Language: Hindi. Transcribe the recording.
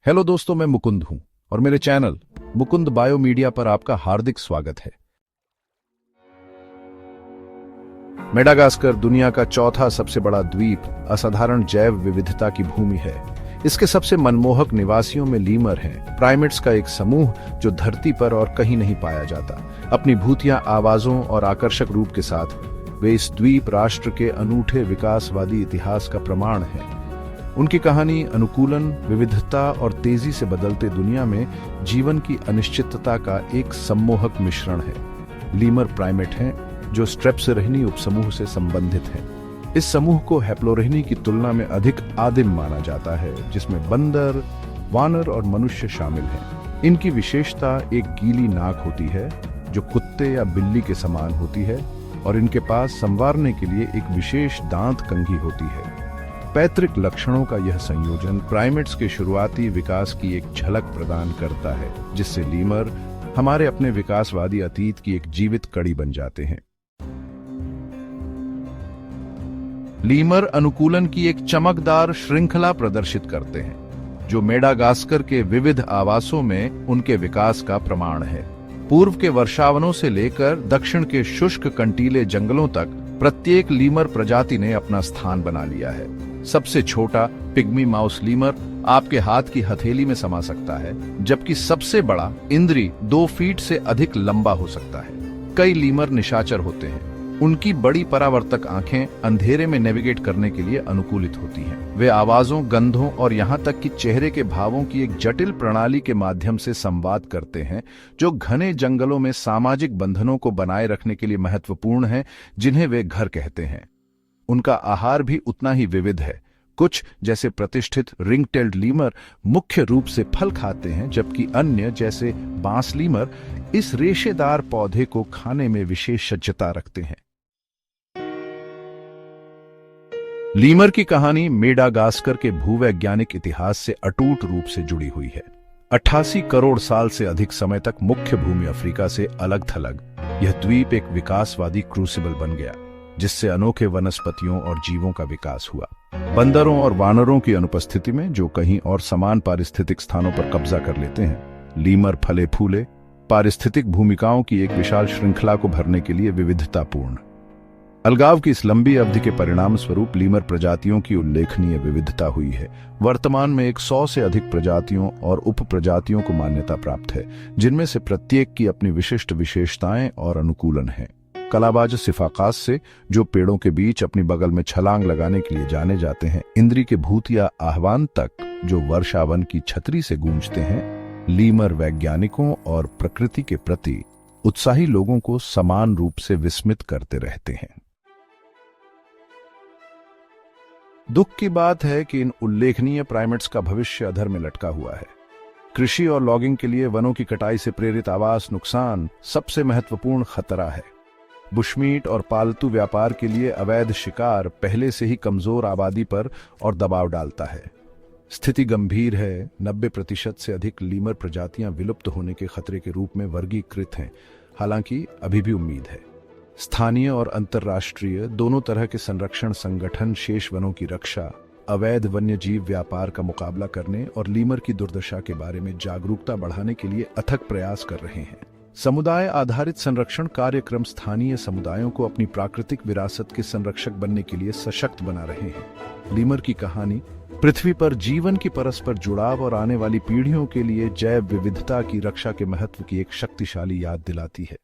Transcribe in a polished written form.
हेलो दोस्तों, मैं मुकुंद हूं और मेरे चैनल मुकुंद बायो मीडिया पर आपका हार्दिक स्वागत है। मेडागास्कर दुनिया का चौथा सबसे बड़ा द्वीप असाधारण जैव विविधता की भूमि है। इसके सबसे मनमोहक निवासियों में लीमर हैं, प्राइमेट्स का एक समूह जो धरती पर और कहीं नहीं पाया जाता। अपनी भूतिया आवाजों और आकर्षक रूप के साथ वे इस द्वीप राष्ट्र के अनूठे विकासवादी इतिहास का प्रमाण है। उनकी कहानी अनुकूलन, विविधता और तेजी से बदलते दुनिया में जीवन की अनिश्चितता का एक सम्मोहक मिश्रण है। लीमर प्राइमेट हैं जो स्ट्रेप्सिरहिनी उपसमूह से संबंधित हैं। इस समूह को हैप्लोरहिनी की तुलना में अधिक आदिम माना जाता है, जिसमें बंदर, वानर और मनुष्य शामिल हैं। इनकी विशेषता एक गीली नाक होती है जो कुत्ते या बिल्ली के समान होती है और इनके पास संवारने के लिए एक विशेष दांत कंघी होती है। पैतृक लक्षणों का यह संयोजन प्राइमेट्स के शुरुआती विकास की एक झलक प्रदान करता है, जिससे लीमर हमारे अपने विकासवादी अतीत की एक जीवित कड़ी बन जाते हैं। लीमर अनुकूलन की एक चमकदार श्रृंखला प्रदर्शित करते हैं, जो मेडागास्कर के विविध आवासों में उनके विकास का प्रमाण है। पूर्व के वर्षावनों से लेकर दक्षिण के शुष्क कंटीले जंगलों तक प्रत्येक लीमर प्रजाति ने अपना स्थान बना लिया है। सबसे छोटा पिग्मी माउस लीमर आपके हाथ की हथेली में समा सकता है, जबकि सबसे बड़ा इंद्री 2 फीट से अधिक लंबा हो सकता है। कई लीमर निशाचर होते हैं। उनकी बड़ी परावर्तक आंखें अंधेरे में नेविगेट करने के लिए अनुकूलित होती हैं। वे आवाजों, गंधों और यहाँ तक कि चेहरे के भावों की एक जटिल प्रणाली के माध्यम से संवाद करते हैं, जो घने जंगलों में सामाजिक बंधनों को बनाए रखने के लिए महत्वपूर्ण है, जिन्हें वे घर कहते हैं। उनका आहार भी उतना ही विविध है। कुछ, जैसे प्रतिष्ठित रिंग टेल्ड लीमर, मुख्य रूप से फल खाते हैं, जबकि अन्य, जैसे बांस लीमर, इस रेशेदार पौधे को खाने में विशेषज्ञता रखते हैं। लीमर की कहानी मेडागास्कर के भूवैज्ञानिक इतिहास से अटूट रूप से जुड़ी हुई है। 88 करोड़ साल से अधिक समय तक मुख्य भूमि अफ्रीका से अलग थलग यह द्वीप एक विकासवादी क्रूसिबल बन गया, जिससे अनोखे वनस्पतियों और जीवों का विकास हुआ। बंदरों और वानरों की अनुपस्थिति में, जो कहीं और समान पारिस्थितिक स्थानों पर कब्जा कर लेते हैं, लीमर फले फूले पारिस्थितिक भूमिकाओं की एक विशाल श्रृंखला को भरने के लिए विविधतापूर्ण। अलगाव की इस लंबी अवधि के परिणाम स्वरूप लीमर प्रजातियों की उल्लेखनीय विविधता हुई है। वर्तमान में 100 से अधिक प्रजातियों और उप प्रजातियों को मान्यता प्राप्त है, जिनमें से प्रत्येक की अपनी विशिष्ट विशेषताएं और अनुकूलन हैं। कलाबाज सिफाकास से, जो पेड़ों के बीच अपनी बगल में छलांग लगाने के लिए जाने जाते हैं, इंद्री के भूतिया आह्वान तक, जो वर्षावन की छतरी से गूंजते हैं, लीमर वैज्ञानिकों और प्रकृति के प्रति उत्साही लोगों को समान रूप से विस्मित करते रहते हैं। दुख की बात है कि इन उल्लेखनीय प्राइमेट्स का भविष्य अधर में लटका हुआ है। कृषि और लॉगिंग के लिए वनों की कटाई से प्रेरित आवास नुकसान सबसे महत्वपूर्ण खतरा है। बुशमीट और पालतू व्यापार के लिए अवैध शिकार पहले से ही कमजोर आबादी पर और दबाव डालता है। स्थिति गंभीर है। 90% से अधिक लीमर प्रजातियां विलुप्त होने के खतरे के रूप में वर्गीकृत हैं, हालांकि अभी भी उम्मीद है। स्थानीय और अंतर्राष्ट्रीय दोनों तरह के संरक्षण संगठन शेष वनों की रक्षा, अवैध वन्यजीव व्यापार का मुकाबला करने और लीमर की दुर्दशा के बारे में जागरूकता बढ़ाने के लिए अथक प्रयास कर रहे हैं। समुदाय आधारित संरक्षण कार्यक्रम स्थानीय समुदायों को अपनी प्राकृतिक विरासत के संरक्षक बनने के लिए सशक्त बना रहे हैं। लीमर की कहानी पृथ्वी पर जीवन की परस्पर जुड़ाव और आने वाली पीढ़ियों के लिए जैव विविधता की रक्षा के महत्व की एक शक्तिशाली याद दिलाती है।